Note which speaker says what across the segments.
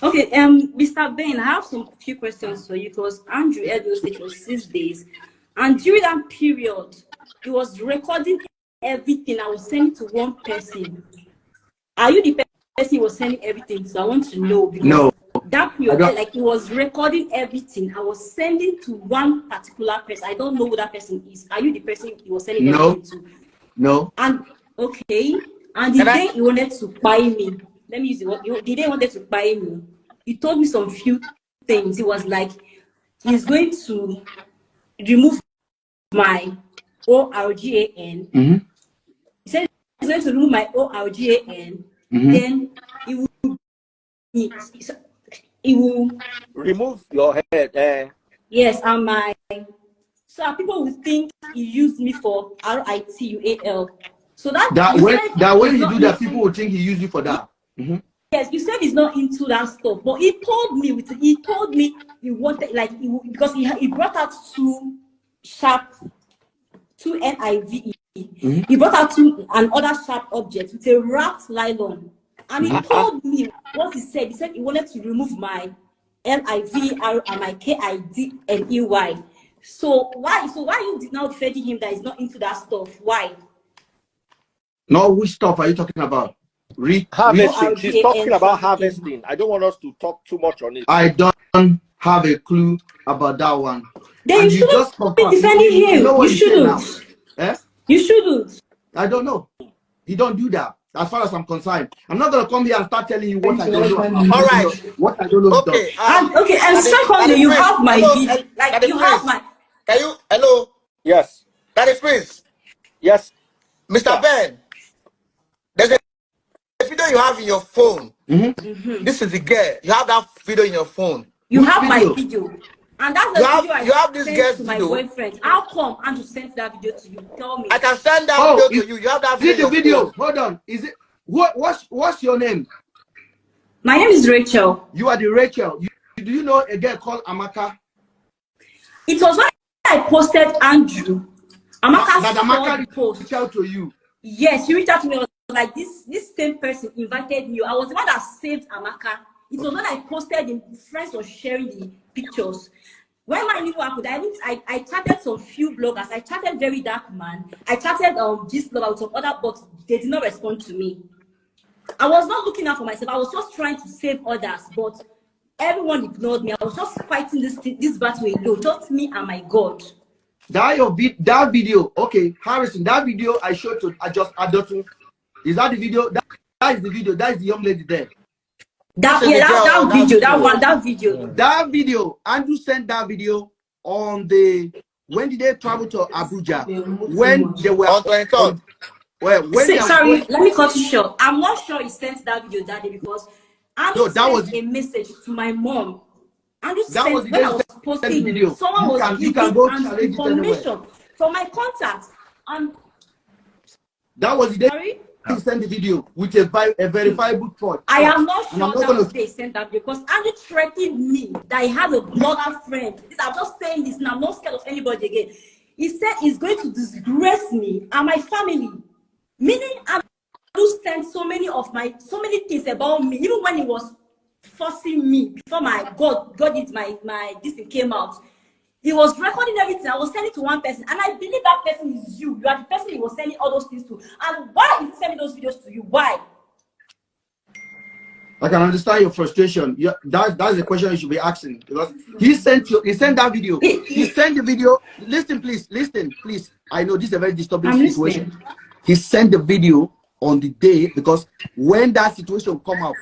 Speaker 1: Okay, Mr. Ben, I have some few questions for you because Andrew Edo said it was 6 days, and during that period, he was recording everything I was sending to one person. Are you the person he was sending everything to? I want to know because
Speaker 2: No.
Speaker 1: that period, like he was recording everything I was sending to one particular person. I don't know who that person is. Are you the person he was sending everything to?
Speaker 2: No.
Speaker 1: And okay, and the day he wanted to buy me. Let me use the word. The day he wanted to buy me, he told me some few things. He was like, he's going to remove my ORGAN.
Speaker 2: Mm-hmm.
Speaker 1: He said he's going to remove my ORGAN. Mm-hmm. Then he will
Speaker 3: remove your head.
Speaker 1: Yes, and my so people will think he used me for RITUAL. So
Speaker 2: that when you do that, people will think he used you for that. Mm-hmm.
Speaker 1: Yes, you said he's not into that stuff, but he told me he wanted because he brought out two NIVE. Mm-hmm. He brought out another sharp object with a wrapped nylon, and he told me what he said. He said he wanted to remove my LIVR and my KIDNEY. So why you now defending him that he's not into that stuff? Why?
Speaker 2: No, which stuff are you talking about?
Speaker 3: Harvesting. She's talking about harvesting. I don't want us to talk too much on it.
Speaker 2: I don't have a clue about that one.
Speaker 1: Then you just be defending him. You know what you shouldn't.
Speaker 2: Eh?
Speaker 1: You shouldn't.
Speaker 2: I don't know. He don't do that. As far as I'm concerned, I'm not gonna come here and start telling you what I don't know.
Speaker 3: All right.
Speaker 2: What I don't know.
Speaker 1: Okay. And secondly, you have my video. Like you have my.
Speaker 4: Can you? Hello.
Speaker 3: Yes.
Speaker 4: That is Prince.
Speaker 3: Yes.
Speaker 4: Mr. Ben. There's a video you have in your phone.
Speaker 2: Mm-hmm. Mm-hmm.
Speaker 4: This is the girl. You have that video in your phone.
Speaker 1: You have my video. And that's the video I
Speaker 4: have this
Speaker 1: sent to my boyfriend. How come Andrew sent that video to you? Tell me.
Speaker 4: I can send that video to you. You have that video.
Speaker 2: Is it the video? Hold on. Is it what's your name?
Speaker 1: My name is Rachel.
Speaker 2: You are the Rachel. Do you know a girl called Amaka?
Speaker 1: It was when I posted Andrew.
Speaker 2: Amaka reached out to you.
Speaker 1: Yes, she reached out to me. I was like, this same person invited me. I was the one that saved Amaka. It was when I posted the friends were sharing the pictures. When my new happened, I chatted some few bloggers. I chatted Very Dark Man. I chatted this blogger with some other, but they did not respond to me. I was not looking out for myself. I was just trying to save others, but everyone ignored me. I was just fighting this battle alone, just me and my God.
Speaker 2: That video, okay, Harrison, that video I showed to Adotu. Is that the video? That is the video. That is the young lady there.
Speaker 1: That video.
Speaker 2: Andrew sent that video on when did they travel to Abuja? When they were
Speaker 4: on 23rd.
Speaker 1: Sorry, let me cut you short. I'm not sure he sent that video that day because Andrew sent a message to my mom. Andrew sent when I was posting video. Someone was giving information from my contacts, and
Speaker 2: that was the day. Sorry? He sent the video with a verifiable fraud.
Speaker 1: I am not sure that was they sent that because Andrew threatened me that he has a blogger friend. I'm just saying this now. I'm not scared of anybody again. He said he's going to disgrace me and my family. Meaning Andrew sent so many things about me, even when he was forcing me before my God did my this thing came out. He was recording everything. I was sending to one person, and I believe that person is you. You are the person he was sending all those things to. And why is he sending those videos to you? Why?
Speaker 2: I can understand your frustration. That's the question you should be asking because he sent that video. He sent the video. Listen, please. I know this is a very disturbing situation. He sent the video on the day because when that situation come out,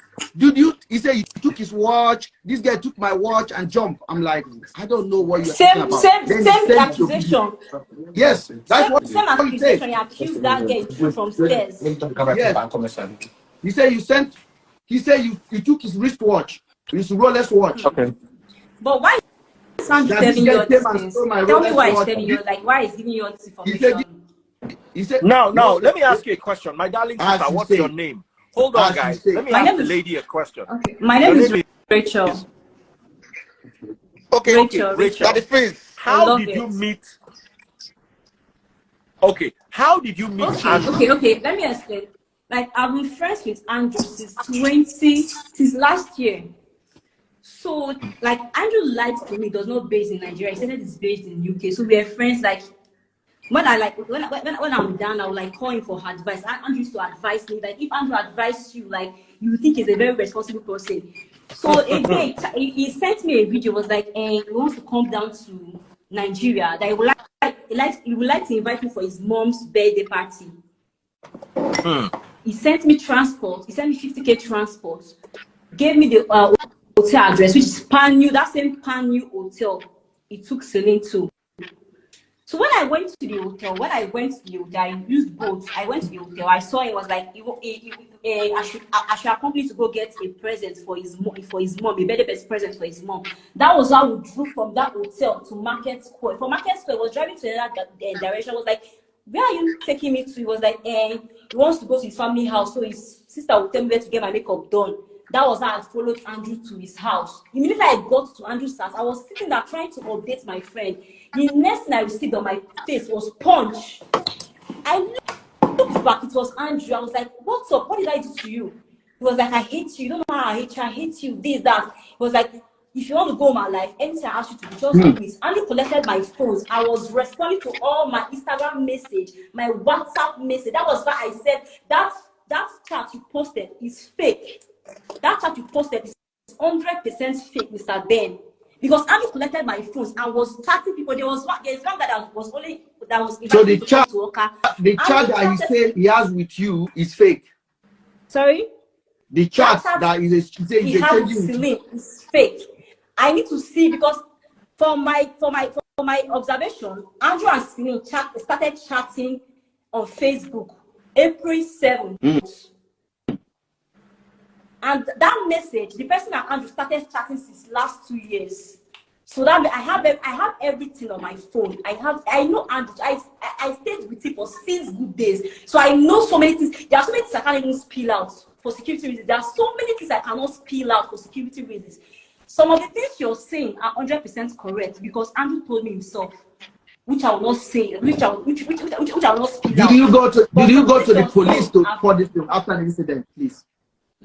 Speaker 2: he said you took his watch, this guy took my watch and jumped. I'm like, I don't know what you're talking about.
Speaker 1: Same accusation.
Speaker 2: Yes, that's what
Speaker 1: same accusation. He accused that guy from stairs.
Speaker 2: Yes. He said you took his wristwatch, his Rolex watch.
Speaker 3: Okay.
Speaker 1: But why is Andrew telling you all these things? Tell me why he's telling you, like why he's giving you all this information.
Speaker 2: He said,
Speaker 3: now, let me ask you a question. My darling sister, what's your name? Hold on, guys. Let me ask the lady a question.
Speaker 1: Okay. My name is Rachel.
Speaker 4: Okay,
Speaker 1: Rachel.
Speaker 4: That is Prince.
Speaker 3: How did you meet? Okay, how did you meet Andrew?
Speaker 1: Okay. Let me explain. Like I've been friends with Andrew since last year. So, like, Andrew lied to me, does not based in Nigeria. He said it's based in UK. So we are friends. Like, when I'm down, I would like call him for advice. Andrew used to advise me. Like, if Andrew advised you, like, you think he's a very responsible person. So a day he sent me a video. Was like, he wants to come down to Nigeria. That he would like to invite me for his mom's birthday party. He sent me transport. He sent me 50K transport. Gave me the hotel address, which is pan new. That same pan new hotel. He took Celine to. So when I went to the hotel, I used boats. I went to the hotel. I saw it was like I should accompany to go get a present for his mom, a birthday present for his mom. That was how we drove from that hotel to Market Square. From Market Square, I was driving to another direction. I was like, where are you taking me to? He was like, he wants to go to his family house, so his sister would tell me where to get my makeup done. That was how I followed Andrew to his house. Immediately I got to Andrew's house, I was sitting there trying to update my friend. The next thing I received on my face was punch. I looked back, it was Andrew. I was like, what's up? What did I do to you? He was like, I hate you. You don't know how I hate you. I hate you. This, that. He was like, if you want to go my life, anything I ask you to do, just do it. Andrew collected my phones. I was responding to all my Instagram message, my WhatsApp message. That was why I said that chat you posted is fake. That chat you posted is 100% fake, Mr. Ben. Because Andrew collected my phones and was chatting people. There's one guy that was
Speaker 2: so the chat that he said he has with you is fake.
Speaker 1: Sorry?
Speaker 2: The chat that he has with Celine
Speaker 1: is fake. I need to see, because for my observation, Andrew and Celine started chatting on Facebook April 7th. And that message, the person and Andrew started chatting since last 2 years. So that I have everything on my phone. I know Andrew. I stayed with him for 6 good days. So I know so many things. There are so many things I can't even spill out for security reasons. There are so many things I cannot spill out for security reasons. Some of the things you're saying are 100% correct, because Andrew told me himself, which I will not say, which I will not spill out. Did you go to
Speaker 2: the police to report this after the incident, please?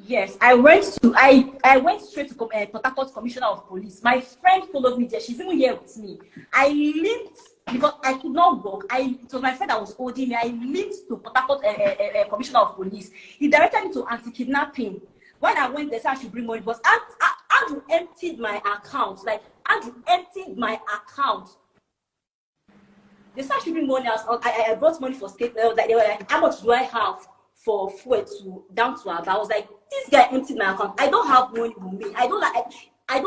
Speaker 1: Yes, I went straight to Port Harcourt Commissioner of Police. My friend followed me there. She's even here with me. I limped because I could not walk. It was my friend that was holding me. I limped to Port Harcourt Commissioner of Police. He directed me to anti-kidnapping. When I went there, so I should bring money. But Andrew emptied my account. Like, Andrew emptied my account. They said I should bring money. I brought money for state. They were like, how much do I have for fuel down to Aba? I was like, this guy emptied my account. I don't have money with me. I don't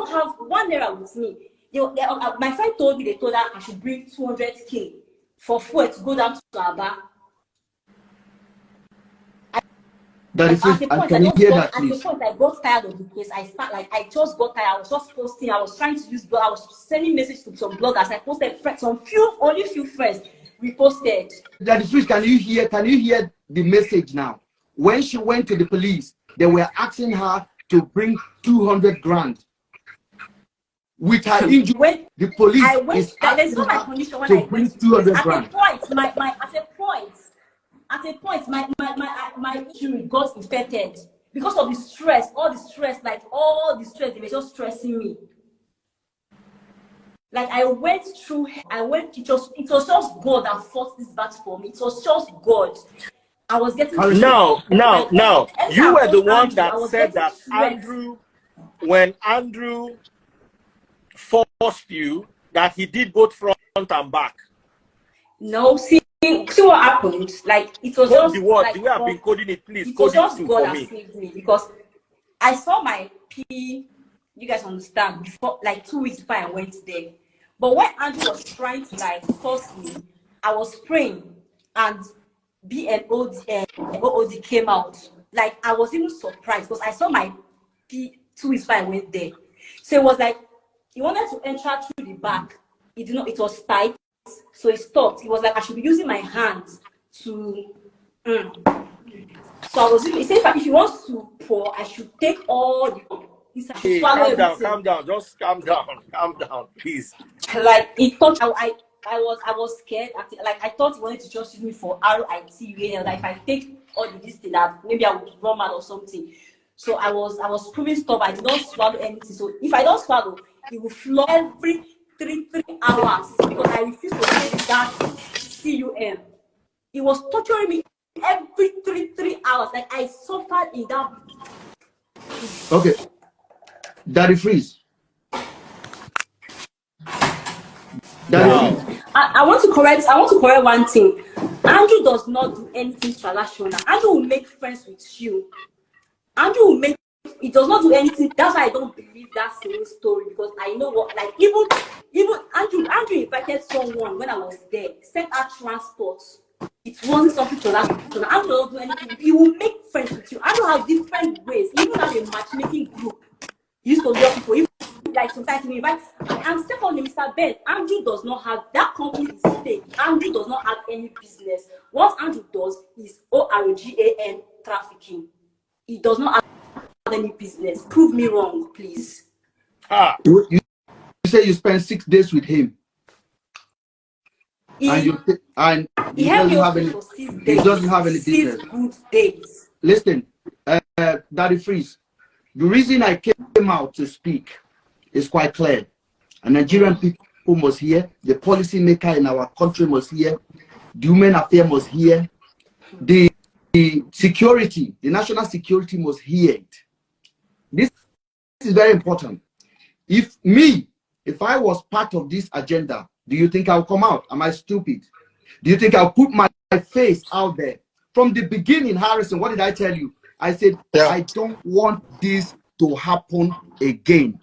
Speaker 1: have 1 naira with me. My friend told me, they told her I should bring 200K for fuel to go down to Aba.
Speaker 2: Can you hear that, please?
Speaker 1: At the point, I got tired of the place. I just got tired. I was just posting. I was trying to use blog. I was sending messages to some bloggers. I posted only few friends reposted.
Speaker 2: That is, can you hear the message now? When she went to the police, they were asking her to bring 200 grand. With her injury, the police is asking her to bring 200 grand. At a point, my injury got infected because of the stress, all the stress, they were just stressing me. Like, it was just God that fought this battle for me. It was just God. I was getting
Speaker 3: No. You were the one that said that Andrew, when Andrew forced you, that he did both front and back.
Speaker 1: No, see what happened. Like, it was just
Speaker 3: the word. The way I've been coding it, please.
Speaker 1: It was just God that saved me, because I saw my P. You guys understand? Before, like 2 weeks before I went there. But when Andrew was trying to force me, I was praying, and BNOD came out. Like, I was even surprised because I saw my P 2 weeks before I went there. So it was like he wanted to enter through the back. It was tight. So he stopped. He was like, I should be using my hands to. So I was. He said, if he wants to pour, I should take all the.
Speaker 3: Hey, calm down. Just calm down, please.
Speaker 1: Like, he thought I was scared. Like, I thought he wanted to just use me for RIT. Like, if I take all this thing, that maybe I would run mad or something. So I was proving stuff. I did not swallow anything. So if I don't swallow, it will flow every three hours because I refuse to take that cum. It was torturing me every three hours. Like I suffered in that.
Speaker 2: Okay. Daddy Freeze.
Speaker 1: I want to correct one thing. Andrew does not do anything traditional. Andrew will make friends with you. He does not do anything. That's why I don't believe that same story, because I know what, like, even Andrew invited someone when I was there, sent out transport. It wasn't something traditional. Andrew doesn't do anything. He will make friends with you. Andrew has different ways. He even has a matchmaking group. He used to love people. Even, like sometimes he invite. And secondly, Mr. Ben, Andrew does not have that company is fake. Andrew does not have any business. What Andrew does is ORGAN trafficking. He does not have any business. Prove me wrong, please.
Speaker 2: You say you spent 6 days with him.
Speaker 1: He
Speaker 2: doesn't have any business.
Speaker 1: 6 good days.
Speaker 2: Listen, Daddy Freeze, the reason I came out to speak is quite clear. And Nigerian people must hear, the policy maker in our country must hear, the Human Affairs must hear, the security, the national security must hear it. This is very important. If I was part of this agenda, do you think I'll come out? Am I stupid? Do you think I'll put my face out there? From the beginning, Harrison, what did I tell you? I said, I don't want this to happen again.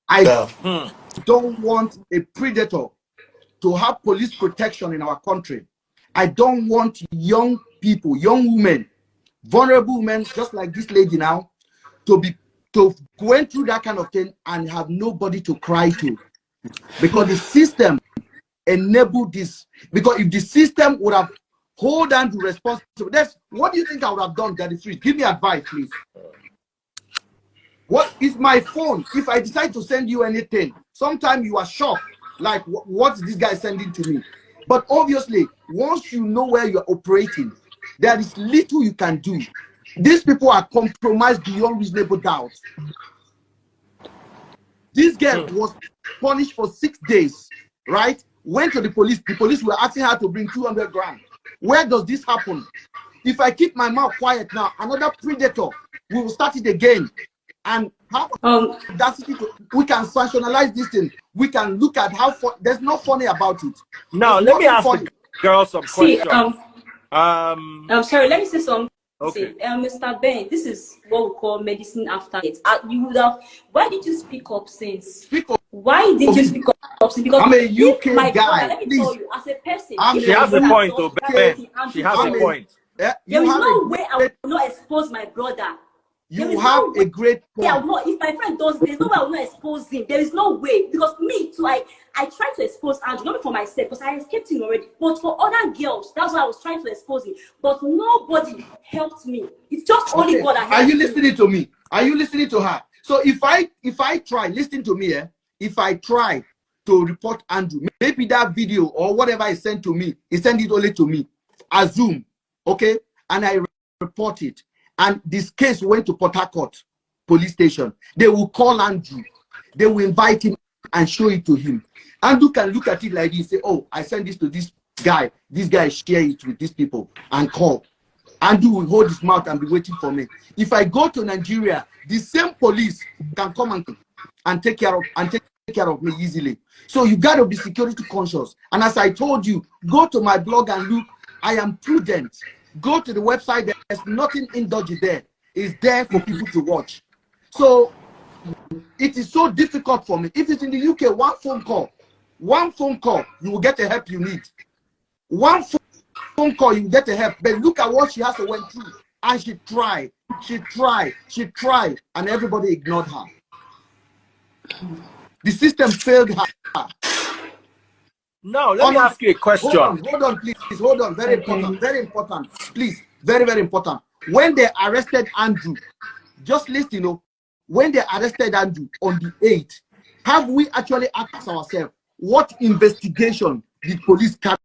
Speaker 2: I don't want a predator to have police protection in our country. I don't want young people, young women, vulnerable women, just like this lady now, to go through that kind of thing and have nobody to cry to. Because the system enabled this. Because if the system would have hold on to responsibility, what do you think I would have done, Daddy Freeze? Give me advice, please. What is my phone? If I decide to send you anything, sometimes you are shocked, like what's this guy sending to me? But obviously, once you know where you're operating, there is little you can do. These people are compromised beyond reasonable doubt. This girl was punished for 6 days, right? Went to the police. The police were asking her to bring 200 grand. Where does this happen? If I keep my mouth quiet now, another predator will start it again. And how we can sensationalize this thing. We can look at how there's no funny about it.
Speaker 3: Now let me ask the girl some questions.
Speaker 1: I'm sorry, let me say something.
Speaker 3: Okay.
Speaker 1: Mr. Ben, this is what we call medicine after it. You would have. Why did you speak up since?
Speaker 2: Speak up.
Speaker 1: Why did you speak up since? Because
Speaker 2: I'm a UK guy.
Speaker 1: Let me tell you, as a person,
Speaker 3: she has a point, though, Ben. She has a point.
Speaker 1: There is no way I will not expose my brother.
Speaker 2: You have a great point.
Speaker 1: Yeah, no, if my friend does this, no way I will not expose him. There is no way. Because me too, I tried to expose Andrew, not for myself, because I escaped him already. But for other girls, that's why I was trying to expose him. But nobody helped me. It's just only God that helped me.
Speaker 2: Are you listening to me? Are you listening to her? So if I try, listen to me, if I try to report Andrew, maybe that video or whatever is sent to me, he sent it only to me. Assume, okay? And I report it. And this case went to Port Harcourt police station. They will call Andrew. They will invite him and show it to him. Andrew can look at it like this, say, oh, I sent this to this guy. This guy share it with these people and call. Andrew will hold his mouth and be waiting for me. If I go to Nigeria, the same police can come and take care of me easily. So you got to be security conscious. And as I told you, go to my blog and look. I am prudent. Go to the website. There's nothing in dodgy there. It's there for people to watch. So it is so difficult for me. If it's in the UK, one phone call, you will get the help you need. One phone call, you will get the help. But look at what she has to went through. And she tried, and everybody ignored her. The system failed her.
Speaker 3: Now, let me ask you a question.
Speaker 2: Hold on, please. Hold on. Very important. Please, very important. When they arrested Andrew, just listen, when they arrested Andrew on the 8th, have we actually asked ourselves, what investigation did police carry